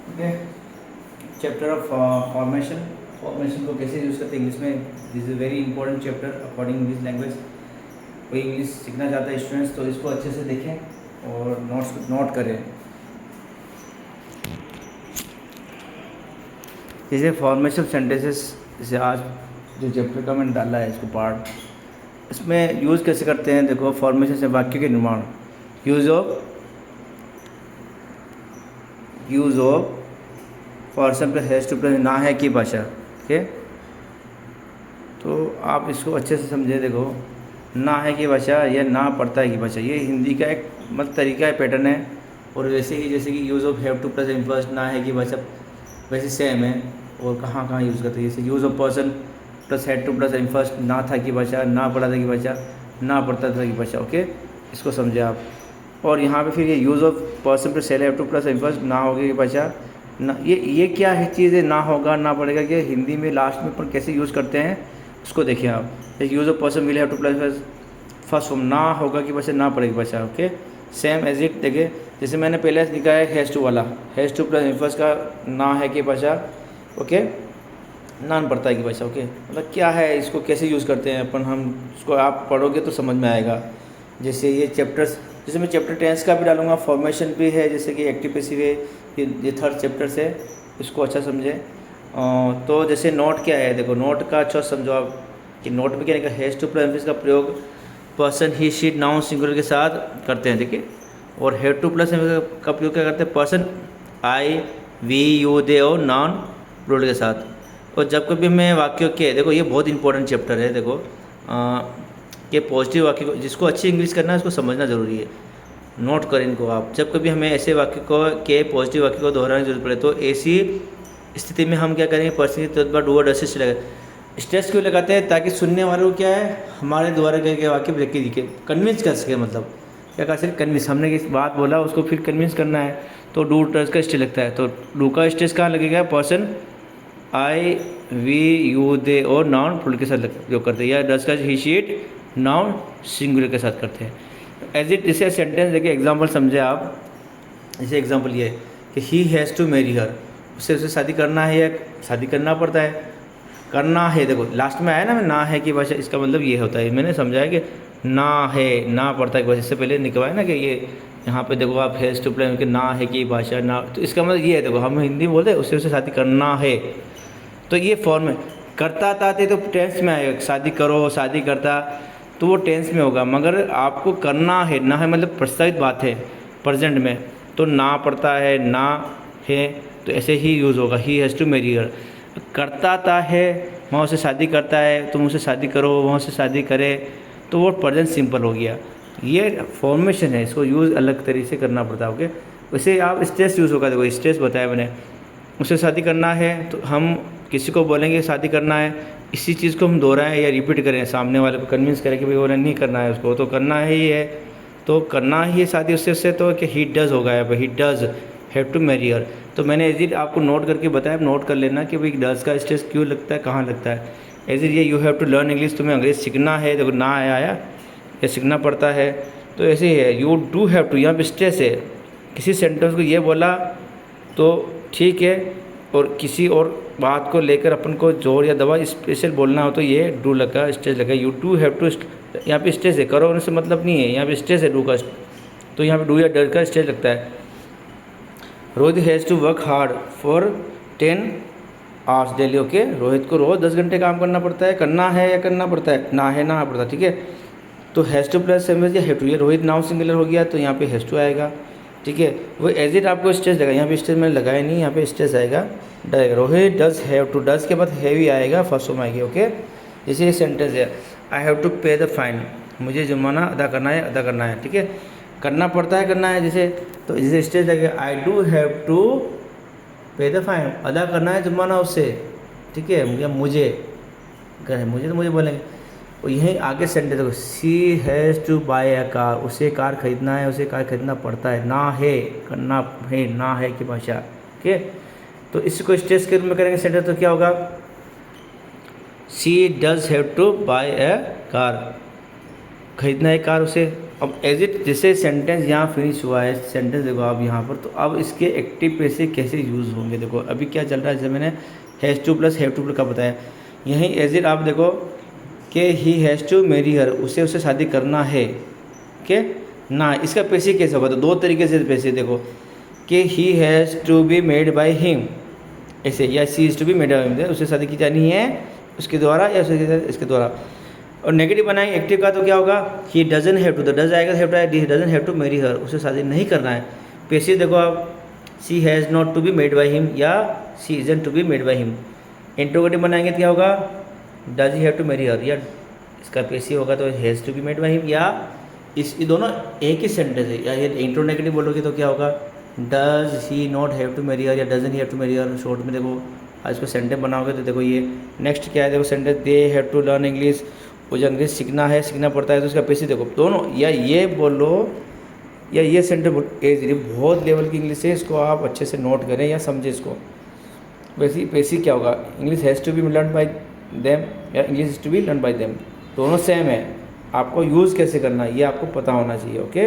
Okay, chapter of formation. Formation को कैसे use करते हैं इंग्लिश में, this is very important chapter according English language. कोई इंग्लिश सीखना चाहता है स्टूडेंट्स तो इसको अच्छे से देखें और नोट करें। जैसे फॉर्मेशन सेंटेंसेस, जैसे आज जो चैप्टर का मैंने डाला है इसको पार्ट, इसमें यूज़ कैसे करते हैं। देखो, फॉर्मेशन से वाक्य के निर्माण, use of person plus has to plus ना है की भाषा। ठीक है, तो आप इसको अच्छे से समझे। देखो, ना है की भाषा या ना पड़ता है की भाषा, ये हिंदी का एक मतलब तरीका है, पैटर्न है। और वैसे ही जैसे कि use of have to plus M first ना है की भाषा वैसे सेम है। और कहाँ कहाँ यूज़ करते हैं, जैसे use of person plus had to plus M first ना था की भाषा, ना पढ़ा था की भाषा, ना पढ़ता था की भाषा। ओके, इसको समझे आप। और यहाँ पे फिर ये use of person plus have to plus M first ना होगा की भाषा ना, ये क्या है चीज़ है, ना होगा ना पड़ेगा, कि हिंदी में लास्ट में अपन कैसे यूज़ करते हैं उसको देखिए आप। Use of person will have to plus first form ना होगा की भाषा ना पड़ेगी भाषा। Okay, same as it. देखिए, जैसे मैंने पहले लिखा है हैज़ टू वाला, हैज़ टू प्लस फर्स्ट का ना है की भाषा, ओके, नान पड़ता है की भाषा। ओके, मतलब क्या है, इसको कैसे यूज़ करते हैं अपन, हम इसको आप पढ़ोगे तो समझ में आएगा। जैसे ये चैप्टर्स, जैसे मैं चैप्टर टेंस का भी डालूंगा, फॉर्मेशन भी है, जैसे कि एक्टिव पैसिव है, ये थर्ड चैप्टर से, इसको अच्छा समझे। तो जैसे नोट क्या है, देखो नोट का अच्छा समझो आप कि नोट में क्या है, हैज़ टू प्लस का प्रयोग पर्सन ही शीट नाउन सिंगुलर के साथ करते हैं। देखिए, और हैव टू प्लस का प्रयोग क्या करते हैं, person I we you they और नाउन प्लूरल के साथ। और जब कभी मैं वाक्यों के, देखो ये बहुत इंपॉर्टेंट चैप्टर है। देखो कि पॉजिटिव वाक्य को, जिसको अच्छी इंग्लिश करना है उसको समझना ज़रूरी है, नोट करें इनको आप। जब कभी हमें ऐसे वाक्य को के पॉजिटिव वाक्य को दोहराने की जरूरत पड़े तो ऐसी स्थिति में हम क्या करेंगे, पर्सन के तौर डू और डस से लगा स्ट्रेस क्यों लगाते हैं, ताकि सुनने वालों को क्या है, हमारे द्वारा कहे गए वाक्य लिख के दिखे, कन्विंस कर सके। मतलब क्या कर सके, कन्विंस, हमने किस बात बोला उसको फिर कन्विंस करना है, तो डू डस का स्ट्रेस लगता है। तो डू का स्ट्रेस कहाँ लगेगा, person I we you they और नाउन प्लूरल के साथ जो करते हैं, या डस का ही शीट नाउन सिंगुलर के साथ करते हैं। एज इट, जैसे सेंटेंस देखिए, एग्जाम्पल समझे आप। जैसे एग्जाम्पल ये है कि he has to marry her, उसे शादी करना है या शादी करना पड़ता है, करना है। देखो लास्ट में आया ना है की भाषा, इसका मतलब ये होता है, मैंने समझाया कि ना है ना पड़ता है, इससे पहले निकलवाया ना कि ये यहाँ पे देखो आप हैज़ टू प्लस कि ना है की भाषा ना, तो इसका मतलब ये है। देखो हम हिंदी बोलते हैं, उससे शादी करना है, तो ये फॉर्म है। करता था तो टेंस में आएगा, शादी करो शादी करता, तो वो टेंस में होगा। मगर आपको करना है, ना है मतलब प्रस्तावित बात है प्रेजेंट में, तो ना पड़ता है ना है, तो ऐसे ही यूज़ होगा, he has to marry her. करता था है, वहाँ से शादी करता है, तुम उससे शादी करो, वहाँ से शादी करे, तो वो प्रेजेंट सिंपल हो गया। ये फॉर्मेशन है, इसको यूज़ अलग तरीके से करना पड़ता है। ओके, वैसे आप स्ट्रेस यूज़ होगा। देखो स्ट्रेस बताया मैंने, उससे शादी करना है तो हम किसी को बोलेंगे शादी करना है, इसी चीज़ को हम दोहराएं या रिपीट करें, सामने वाले को कन्विंस करें कि भाई वो नहीं करना है, उसको तो करना ही है, तो करना ही है शादी उससे तो कि ही डज होगा, he does have to marry her. तो मैंने एज इट आपको नोट करके बताया, नोट कर लेना कि भाई डज का स्ट्रेस क्यों लगता है, कहाँ लगता है। एज इट, ये you have to learn English, तुम्हें अंग्रेज सीखना है, देखो ना आया या सीखना पड़ता है, तो ऐसे ही है। यू डू हैव टू, यहाँ पर स्ट्रेस है, किसी सेंटेंस को ये बोला तो ठीक है, और किसी और बात को लेकर अपन को जोर या दवा स्पेशल बोलना हो तो ये डू लगा स्ट्रेस लगा, यू डू हैव टू, यहाँ पे स्ट्रेस है, करो से मतलब नहीं है, यहाँ पे स्ट्रेस है डू का, तो यहाँ पे डू या डर का स्ट्रेस लगता है। Rohit has to work hard for 10 hours daily. Okay, Rohit को रोज़ 10 घंटे काम करना पड़ता है, करना है या करना पड़ता है, ना है ना पड़ता, ठीक है। तो हैज़ टू प्लस या हैव टू, ये रोहित नाउन सिंगुलर हो गया तो यहाँ पे हैज़ टू आएगा, ठीक है। वो एज इट आपको स्ट्रेस लगा, यहाँ पे स्ट्रेस मैंने लगाया नहीं, यहाँ पे स्ट्रेस आएगा direct. Rohit does have to, does के बाद हैव ही आएगा, फर्स्ट फॉर्म आएगी। ओके, जैसे ये सेंटेंस है, आई हैव टू पे द फाइन, मुझे जुर्माना अदा करना है, ठीक है। करना पड़ता है, करना है, जैसे तो जैसे स्ट्रेस लगेगा, आई डू हैव टू पे द फाइन, अदा करना है जुर्माना उससे, ठीक है। मुझे तो मुझे बोलेंगे। और यहीं आगे सेंटेंस देखो, she has to buy a car, उसे कार खरीदना है, उसे कार खरीदना पड़ता है, ना है करना है, ना है की भाषा, ठीक है। तो इसको स्ट्रेस के रूप में करेंगे सेंटेंस, तो क्या होगा, she does have to buy a car, खरीदना है कार उसे, अब एज इट जैसे सेंटेंस यहाँ फिनिश हुआ है, सेंटेंस देखो आप यहाँ पर, तो अब इसके एक्टिव पैसे कैसे यूज़ होंगे। देखो अभी क्या चल रहा है, जैसे मैंने has to plus have to plus का बताया, यहीं एज इट आप देखो कि he has to marry her, उसे उससे शादी करना है, ओके ना। इसका पैसे कैसे होगा, तो दो तरीके से पैसे देखो कि he has to be made by him ऐसे, या she is to be made by him, उससे शादी की जानी है उसके द्वारा या इसके द्वारा। और नेगेटिव बनाएंगे एक्टिव का, तो क्या होगा, ही डजन हैव टू, तो डज आएगा, हैव टू आएगा, he doesn't have to marry her, उसे शादी नहीं करना है। पैसिव देखो आप, she has not to be made by him या she isn't to be made by him. Interrogative बनाएंगे तो क्या होगा, does he have to marry her, या इसका पैसिव होगा तो has to be made by him, या ये दोनों एक ही सेंटेंस है। या ये इंट्रो नेगेटिव बोलोगे तो क्या होगा, does he not have to marry her या doesn't he have to marry her. Short में देखो आज इसको सेंटेंस बनाओगे तो देखो ये नेक्स्ट क्या है, देखो sentence they have to learn English, मुझे अंग्रेजी सीखना है, सीखना पड़ता है, तो उसका पैसे देखो दोनों, या ये बोलो या ये सेंटेंस एज, बहुत लेवल की इंग्लिश है, इसको आप अच्छे से नोट करें या समझें इसको। पैसे क्या होगा, English has to be learn by them या English is to be learn by them, दोनों सेम है, आपको यूज़ कैसे करना है ये आपको पता होना चाहिए। ओके।